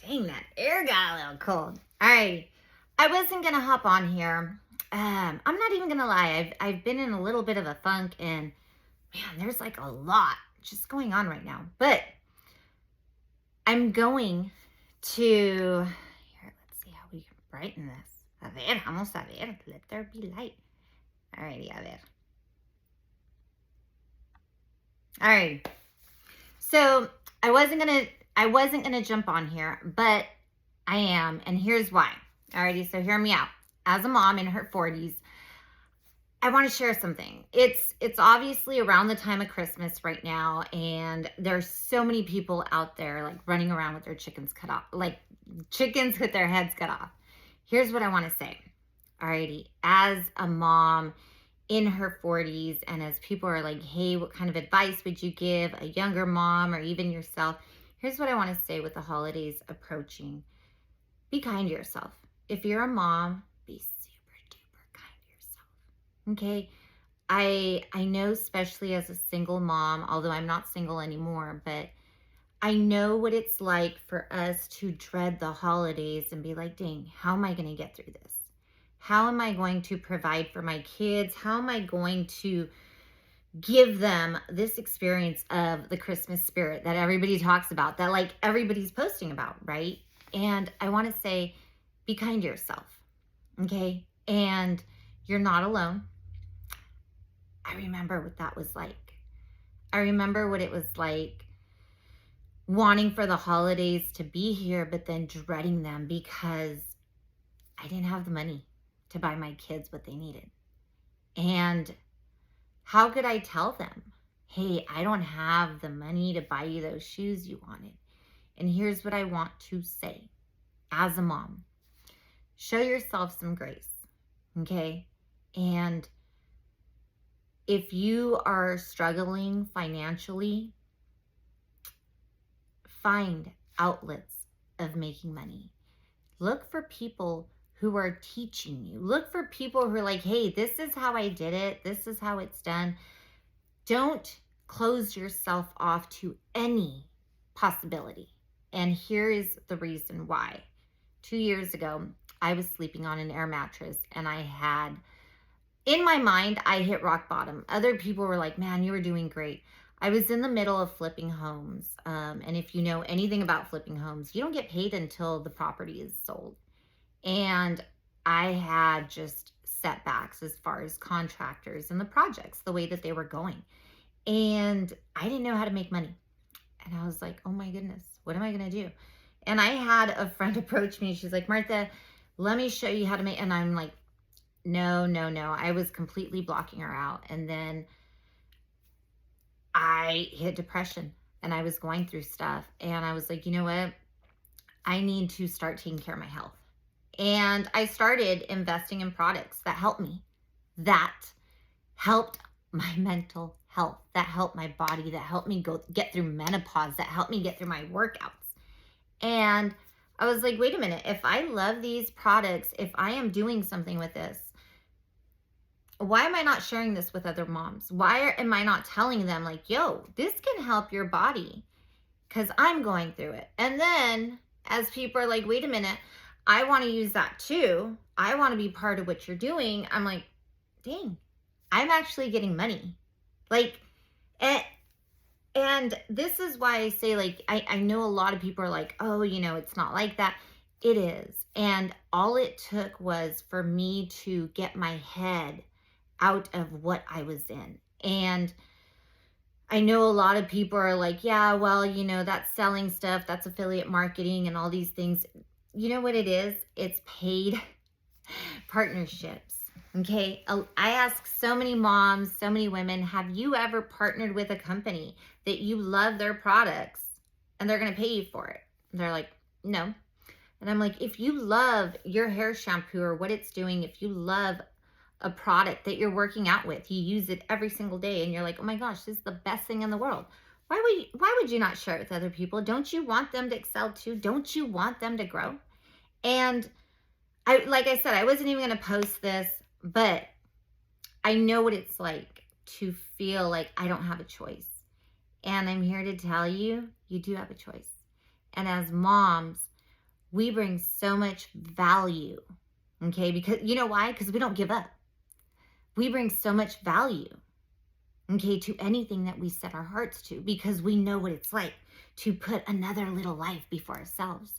Dang, that air got a little cold. All right. I wasn't going to hop on here. I'm not even going to lie. I've been in a little bit of a funk, and man, there's like a lot just going on right now. But I'm going to, here, let's see how we can brighten this. A ver, vamos a ver. Let there be light. All righty, a ver. All right. So I wasn't gonna jump on here, but I am, and here's why. Alrighty, so hear me out. As a mom in her 40s, I want to share something. It's obviously around the time of Christmas right now, and there's so many people out there like running around with their chickens cut off, like chickens with their heads cut off. Here's what I want to say. Alrighty, as a mom in her 40s, and as people are like, hey, what kind of advice would you give a younger mom or even yourself? Here's what I want to say with the holidays approaching. Be kind to yourself. If you're a mom, be super duper kind to yourself. Okay? I know, especially as a single mom, although I'm not single anymore, but I know what it's like for us to dread the holidays and be like, dang, how am I going to get through this? How am I going to provide for my kids? How am I going to give them this experience of the Christmas spirit that everybody talks about, that like everybody's posting about, right? And I want to say, be kind to yourself, okay? And you're not alone. I remember what that was like. I remember what it was like wanting for the holidays to be here, but then dreading them because I didn't have the money to buy my kids what they needed. And how could I tell them, hey, I don't have the money to buy you those shoes you wanted? And here's what I want to say as a mom. Show yourself some grace, okay? And if you are struggling financially, find outlets of making money. Look for people who are teaching you. Look for people who are like, hey, this is how I did it. This is how it's done. Don't close yourself off to any possibility. And here is the reason why. 2 years ago, I was sleeping on an air mattress, and I had, in my mind, I hit rock bottom. Other people were like, man, you were doing great. I was in the middle of flipping homes. And if you know anything about flipping homes, you don't get paid until the property is sold. And I had just setbacks as far as contractors and the projects, the way that they were going. And I didn't know how to make money. And I was like, oh my goodness, what am I going to do? And I had a friend approach me. She's like, Martha, let me show you how to make. And I'm like, no. I was completely blocking her out. And then I hit depression, and I was going through stuff. And I was like, you know what? I need to start taking care of my health. And I started investing in products that helped me, that helped my mental health, that helped my body, that helped me get through menopause, that helped me get through my workouts. And I was like, wait a minute, if I love these products, if I am doing something with this, why am I not sharing this with other moms? Why am I not telling them like, yo, this can help your body? Because I'm going through it. And then as people are like, wait a minute, I want to use that too. I want to be part of what you're doing. I'm like, dang, I'm actually getting money. Like, and this is why I say, like, I know a lot of people are like, oh, it's not like that. It is. And all it took was for me to get my head out of what I was in. And I know a lot of people are like, yeah, well, that's selling stuff, that's affiliate marketing and all these things. You know what it is? It's paid partnerships. Okay. I ask so many moms, so many women, have you ever partnered with a company that you love their products and they're going to pay you for it? And they're like, no. And I'm like, if you love your hair shampoo or what it's doing, if you love a product that you're working out with, you use it every single day, and you're like, oh my gosh, this is the best thing in the world. Why would you not share it with other people? Don't you want them to excel too? Don't you want them to grow? And like I said, I wasn't even going to post this, but I know what it's like to feel like I don't have a choice. And I'm here to tell you, you do have a choice. And as moms, we bring so much value, okay? Because you know why? Because we don't give up. We bring so much value, okay, to anything that we set our hearts to, because we know what it's like to put another little life before ourselves.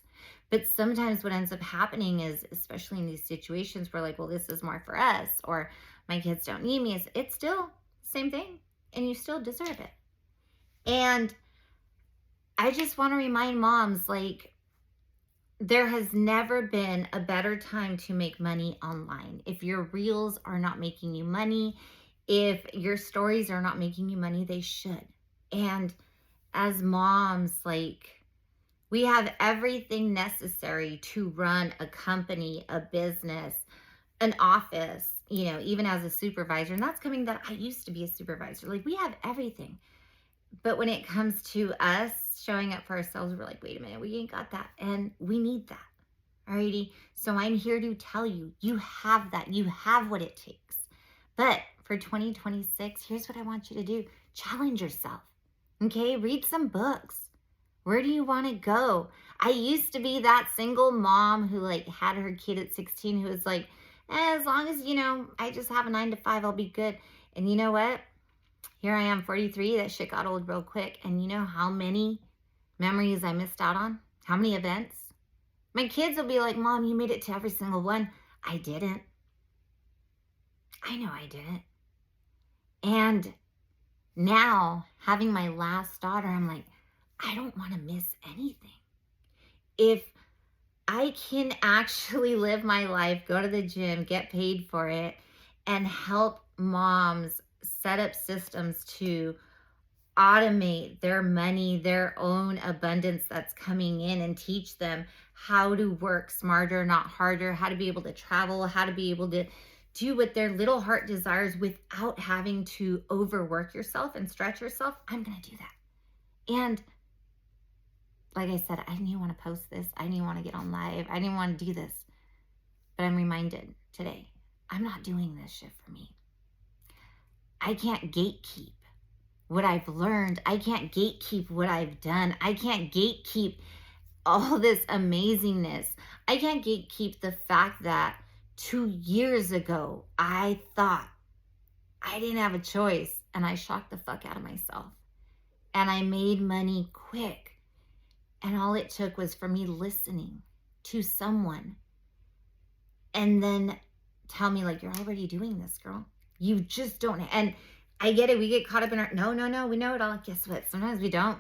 But sometimes what ends up happening is, especially in these situations where like, well, this is more for us, or my kids don't need me, it's still the same thing, and you still deserve it. And I just want to remind moms, like, there has never been a better time to make money online. If your reels are not making you money, if your stories are not making you money, they should. And as moms, like, we have everything necessary to run a company, a business, an office, even as a supervisor. And that's coming that I used to be a supervisor. Like, we have everything. But when it comes to us showing up for ourselves, we're like, wait a minute, we ain't got that. And we need that. Alrighty. So I'm here to tell you, you have that. You have what it takes. But for 2026, here's what I want you to do. Challenge yourself. Okay. Read some books. Where do you want to go? I used to be that single mom who like had her kid at 16 who was like, as long as, I just have a 9 to 5, I'll be good. And you know what? Here I am, 43. That shit got old real quick. And you know how many memories I missed out on? How many events? My kids will be like, Mom, you made it to every single one. I didn't. I know I didn't. And now, having my last daughter, I'm like, I don't want to miss anything. If I can actually live my life, go to the gym, get paid for it, and help moms set up systems to automate their money, their own abundance that's coming in, and teach them how to work smarter, not harder, how to be able to travel, how to be able to do what their little heart desires without having to overwork yourself and stretch yourself, I'm going to do that. And like I said, I didn't even want to post this. I didn't even want to get on live. I didn't even want to do this. But I'm reminded today, I'm not doing this shit for me. I can't gatekeep what I've learned. I can't gatekeep what I've done. I can't gatekeep all this amazingness. I can't gatekeep the fact that 2 years ago, I thought I didn't have a choice, and I shocked the fuck out of myself. And I made money quick. And all it took was for me listening to someone and then tell me, like, you're already doing this, girl. You just don't. And I get it. We get caught up in our, no, we know it all. Guess what? Sometimes we don't.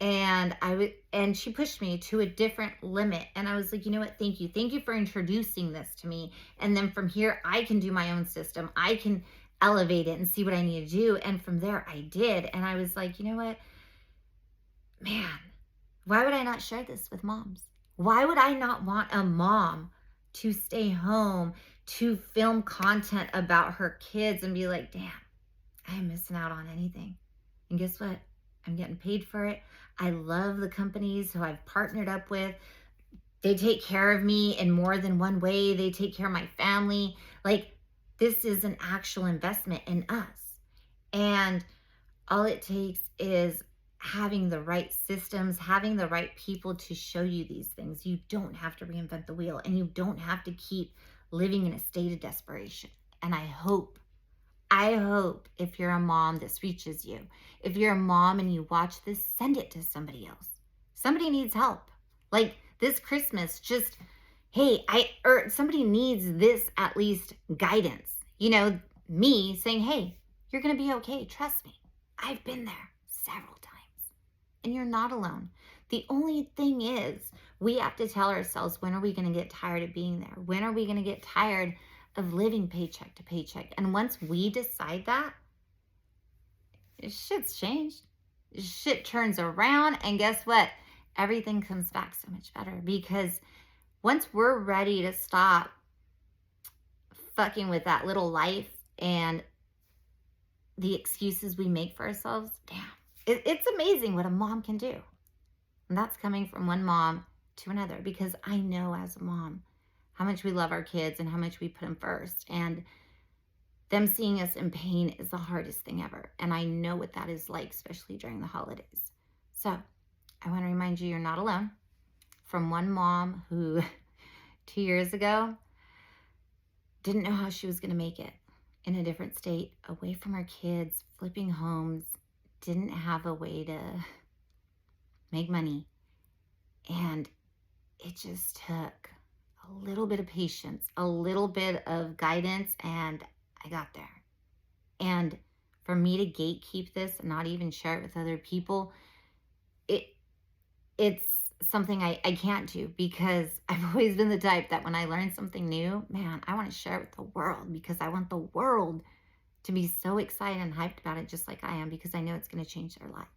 And she pushed me to a different limit. And I was like, you know what? Thank you. Thank you for introducing this to me. And then from here, I can do my own system. I can elevate it and see what I need to do. And from there, I did. And I was like, you know what? Man, why would I not share this with moms? Why would I not want a mom to stay home, to film content about her kids and be like, damn, I'm missing out on anything. And guess what? I'm getting paid for it. I love the companies who I've partnered up with. They take care of me in more than one way. They take care of my family. Like, this is an actual investment in us. And all it takes is having the right systems, having the right people to show you these things. You don't have to reinvent the wheel, and you don't have to keep living in a state of desperation. And I hope if you're a mom, this reaches you. If you're a mom and you watch this, send it to somebody else. Somebody needs help. Like this Christmas, just, hey, somebody needs this, at least guidance. Me saying, hey, you're going to be okay. Trust me. I've been there several times. And you're not alone. The only thing is, we have to tell ourselves, when are we going to get tired of being there? When are we going to get tired of living paycheck to paycheck? And once we decide that, shit's changed. Shit turns around, and guess what? Everything comes back so much better, because once we're ready to stop fucking with that little life and the excuses we make for ourselves, damn. It's amazing what a mom can do. And that's coming from one mom to another, because I know as a mom how much we love our kids and how much we put them first. And them seeing us in pain is the hardest thing ever. And I know what that is like, especially during the holidays. So I want to remind you, you're not alone. from one mom who 2 years ago didn't know how she was going to make it in a different state, away from her kids, flipping homes, didn't have a way to make money. And it just took a little bit of patience, a little bit of guidance, and I got there. And for me to gatekeep this and not even share it with other people, it's something I can't do, because I've always been the type that when I learn something new, man, I want to share it with the world, because I want the world to be so excited and hyped about it just like I am, because I know it's going to change their lives.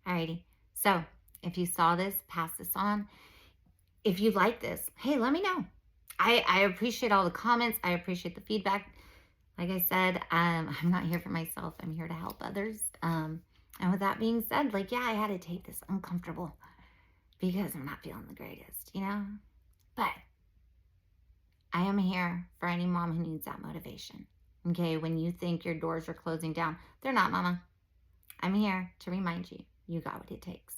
Alrighty. So if you saw this, pass this on. If you like this, hey, let me know. I appreciate all the comments. I appreciate the feedback. Like I said, I'm not here for myself. I'm here to help others. And with that being said, like, yeah, I had to take this uncomfortable because I'm not feeling the greatest, you know? But I am here for any mom who needs that motivation. Okay, when you think your doors are closing down, they're not, mama. I'm here to remind you, you got what it takes.